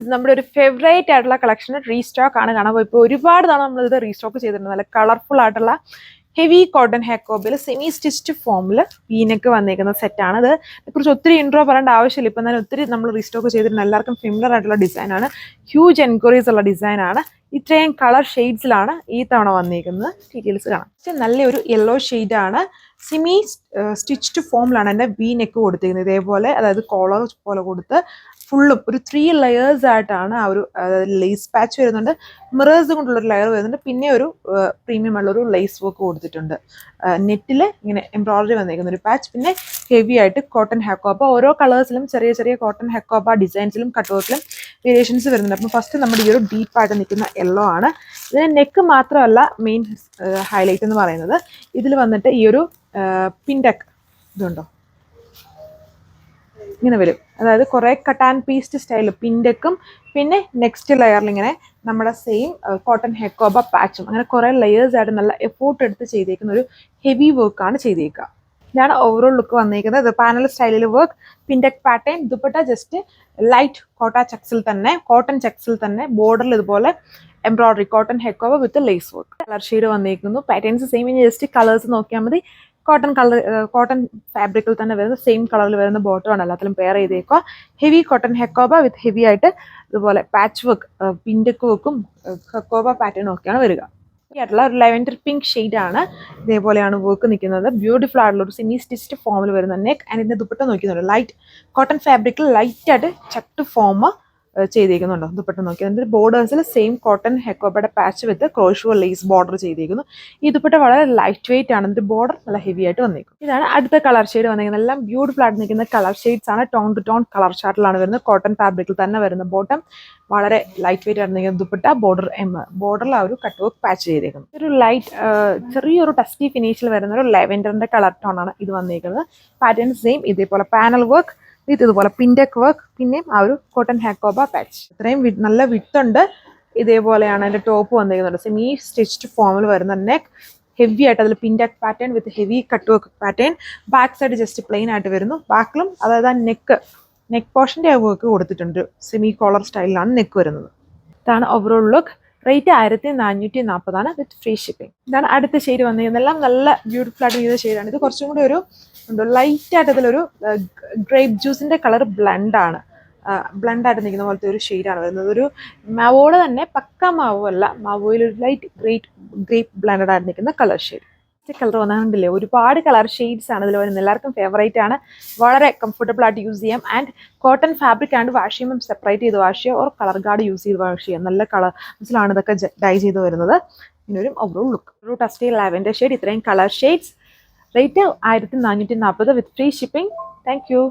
നമ്മുടെ ഒരു ഫേവറേറ്റ് ആയിട്ടുള്ള കളക്ഷൻ റീസ്റ്റോക്ക് ആണ് കാണാൻ പോയി. ഇപ്പോൾ ഒരുപാട് തവണ നമ്മൾ ഇത് റീസ്റ്റോക്ക് ചെയ്തിട്ടുണ്ട്. നല്ല കളർഫുൾ ആയിട്ടുള്ള ഹെവി കോട്ടൺ ഹെക്കോബിൽ സെമി സ്റ്റിച്ച്ഡ് ഫോമിൽ വീനൊക്കെ വന്നിരിക്കുന്ന സെറ്റാണ്. ഇത് കുറിച്ച് ഒത്തിരി ഇൻട്രോ പറയേണ്ട ആവശ്യമില്ല. ഇപ്പം തന്നെ ഒത്തിരി നമ്മൾ റീസ്റ്റോക്ക് ചെയ്തിട്ടുണ്ട്. എല്ലാവർക്കും ഫെമിലർ ആയിട്ടുള്ള ഡിസൈനാണ്. ഹ്യൂജ് എൻക്വയറീസ് ഉള്ള ഡിസൈനാണ്. ഇത്രയും കളർ ഷെയ്ഡ്സിലാണ് ഈ തവണ വന്നിരിക്കുന്നത്. ഡീറ്റെയിൽസ് കാണാം. നല്ലൊരു യെല്ലോ ഷെയ്ഡാണ്. സെമി സ്റ്റിച്ച്ഡ് ഫോമിലാണ് എൻ്റെ വി നെക്ക് കൊടുത്തിരിക്കുന്നത്. ഇതേപോലെ അതായത് കോളർ പോലെ കൊടുത്ത് ഫുള്ളും ഒരു 3 ലെയേഴ്സ് ആയിട്ടാണ് ആ ഒരു ലേസ് പാച്ച് വരുന്നുണ്ട്. മിറേഴ്സ് കൊണ്ടുള്ളൊരു ലെയർ വരുന്നുണ്ട്. പിന്നെ ഒരു പ്രീമിയം ഉള്ളൊരു ലേസ് വർക്ക് കൊടുത്തിട്ടുണ്ട്. നെറ്റിൽ ഇങ്ങനെ എംബ്രോയിഡറി വന്നിരിക്കുന്ന ഒരു പാച്ച്. പിന്നെ ഹെവി ആയിട്ട് കോട്ടൺ ഹെക്കോബ. ഓരോ കളേഴ്സിലും ചെറിയ ചെറിയ കോട്ടൺ ഹെക്കോബ ഡിസൈൻസിലും കട്ട് വർക്കിലും വേരിയേഷൻസ് വരുന്നുണ്ട്. അപ്പം ഫസ്റ്റ് നമ്മുടെ ഈ ഒരു ഡീപ്പായിട്ട് നിൽക്കുന്ന യെല്ലോ ആണ്. ഇതിന് നെക്ക് മാത്രമല്ല മെയിൻ ഹൈലൈറ്റ് എന്ന് പറയുന്നത്. ഇതിൽ വന്നിട്ട് ഈ ഒരു പിൻഡക്ക് ഇതുണ്ടോ ഇങ്ങനെ വരും. അതായത് കുറേ കട്ട് ആൻഡ് പീസ്റ്റ് സ്റ്റൈൽ പിൻഡക്കും പിന്നെ നെക്സ്റ്റ് ലെയറിൽ ഇങ്ങനെ നമ്മുടെ സെയിം കോട്ടൺ ഹെക്കോബ പാച്ചും അങ്ങനെ കുറേ ലെയേഴ്സ് ആയിട്ട് നല്ല എഫോർട്ട് എടുത്ത് ചെയ്തേക്കുന്ന ഒരു ഹെവി വർക്കാണ് ചെയ്തേക്കുക. ഇതാണ് ഓവറോൾ ലുക്ക് വന്നിരിക്കുന്നത്. പാനൽ സ്റ്റൈലിൽ work, pintuck pattern, dupatta just light cotton ചെക്സിൽ തന്നെ ബോർഡറിൽ ഇതുപോലെ embroidery cotton Hakoba with lace work. Colour shade വന്നിരിക്കുന്നു. Patterns same. ഇനി ജസ്റ്റ് കളേഴ്സ് നോക്കിയാൽ മതി. കോട്ടൺ ഫാബ്രിക്കിൽ തന്നെ വരുന്ന സെയിം കളറിൽ വരുന്ന ബോട്ടമാണ് എല്ലാത്തിലും പെയർ ചെയ്തേക്കുക. ഹെവി കോട്ടൺ ഹെക്കോബ വിത്ത് ഹെവി ആയിട്ട് ഇതുപോലെ പാച്ച് വർക്ക് പിൻഡക്ക് വർക്കും ഹെക്കോബ പാറ്റേണും ഒക്കെയാണ് വരിക. ആയിട്ടുള്ള ഒരു ലെവൻഡർ പിങ്ക് ഷെയ്ഡാണ്. ഇതേപോലെയാണ് വർക്ക് നിൽക്കുന്നത്. ബ്യൂട്ടിഫുൾ ആയിട്ടുള്ള ഒരു സെമി സ്റ്റിച്ച്ഡ് ഫോമിൽ വരുന്ന നെക്ക്. ആൻഡ് ഇതിൻ്റെ ദുപ്പട്ട നോക്കുന്നുണ്ട്. ലൈറ്റ് കോട്ടൺ ഫാബ്രിക്കിൽ ലൈറ്റായിട്ട് ചട്ട് ഫോം ചെയ്തേക്കുന്നുണ്ടോ ദുപ്പട്ട നോക്കി. അതിൻ്റെ ബോർഡേഴ്സിൽ സെയിം കോട്ടൺ ഹെക്കോബയുടെ പാച്ച് വിത്ത് ക്രോഷ്വോ ലേസ് ബോർഡർ ചെയ്തേക്കുന്നു. ഈ ദുപ്പട്ട വളരെ ലൈറ്റ് വെയിറ്റ് ആണ്. ഇതിൻ്റെ ബോർഡർ നല്ല ഹെവി ആയിട്ട് വന്നേക്കും. ഇതാണ് അടുത്ത കളർ ഷെയ്ഡ് വന്നിരിക്കുന്നത്. എല്ലാം ബ്യൂട്ടിഫുൾ ആയിട്ട് നിൽക്കുന്ന കളർ ഷെയ്ഡ്സ് ആണ്. ടോൺ ടു ടോൺ കളർ ചാർട്ടിലാണ് വരുന്നത്. കോട്ടൺ ഫാബ്രിക്കിൽ തന്നെ വരുന്ന ബോട്ടം, വളരെ ലൈറ്റ് വെയിറ്റ് ആയിട്ട് നിൽക്കുന്ന ദുപ്പട്ട, ബോർഡറിൽ ആ ഒരു കട്ട് വർക്ക് പാച്ച് ചെയ്തേക്കുന്നു. ഒരു ലൈറ്റ് ചെറിയൊരു ടസ്റ്റി ഫിനിഷിൽ വരുന്ന ഒരു ലെവൻഡറിന്റെ കളർ ടോൺ ആണ് ഇത് വന്നിരിക്കുന്നത്. Pattern same. ഇതേപോലെ പാനൽ വർക്ക് വിത്ത് ഇതുപോലെ പിൻഡക്ക് വർക്ക്, പിന്നെയും ആ ഒരു കോട്ടൺ ഹെക്കോബ പാച്ച്. ഇത്രയും നല്ല വിട്ടുണ്ട്. ഇതേപോലെയാണ് അതിൻ്റെ ടോപ്പ് വന്നിരിക്കുന്നത്. സെമി സ്റ്റിച്ച്ഡ് ഫോമിൽ വരുന്ന നെക്ക്, ഹെവി ആയിട്ട് അതിൽ pintuck pattern with heavy cut work pattern. Back side just plain ആയിട്ട് വരുന്നു. ബാക്കിലും അതായത് ആ നെക്ക് പോർഷൻ്റെ ആ വർക്ക് കൊടുത്തിട്ടുണ്ട്. സെമി കോളർ സ്റ്റൈലിലാണ് നെക്ക് വരുന്നത്. ഇതാണ് ഓവറോൾ ലുക്ക്. റേറ്റ് 1440 വിത്ത് ഫ്രീ ഷിപ്പിംഗ്. ഇതാണ് അടുത്ത ഷെയ്ഡ് വന്നിരിക്കുന്നത്. എല്ലാം നല്ല ബ്യൂട്ടിഫുൾ ആയിട്ട് ചെയ്ത ഷെയ്ഡാണ്. ഇത് കുറച്ചും കൂടി ഒരു ലൈറ്റ് ആയിട്ട് അതിലൊരു ഗ്രേപ്പ് ജ്യൂസിന്റെ കളർ ബ്ലണ്ടായിട്ട് നിൽക്കുന്ന പോലത്തെ ഒരു ഷെയ്ഡാണ് വരുന്നത്. ഒരു മാവോടെ തന്നെ പക്ക മാവോ അല്ല, മാവോയിൽ ഒരു ലൈറ്റ് ഗ്രേപ്പ് ബ്ലണ്ടഡ് ആയിട്ട് നിൽക്കുന്ന കളർ ഷെയ്ഡ്. കളർ വന്നിട്ടില്ലേ, ഒരുപാട് കളർ ഷെയ്ഡ്സ് ആണ് ഇതിൽ വരുന്നത്. എല്ലാവർക്കും ഫേവറേറ്റ് ആണ്. വളരെ കംഫർട്ടബിൾ ആയിട്ട് യൂസ് ചെയ്യാം. And cotton fabric and wash ചെയ്യുമ്പോൾ സെപ്പറേറ്റ് ചെയ്ത് വാഷ് ചെയ്യുക, ഓർ കളർ ഗാർഡ് യൂസ് ചെയ്ത് വാഷ് ചെയ്യാം. നല്ല കളേഴ്സിലാണ് ഇതൊക്കെ ഡൈ ചെയ്ത് വരുന്നത്. ഇങ്ങനൊരു ഓവറോൾ ലുക്ക്. ഒരു ടസ്റ്റി ലാവൻഡർ ഷെയ്ഡ്. ഇത്രയും colour shades. Rate 1440 with free shipping. Thank you.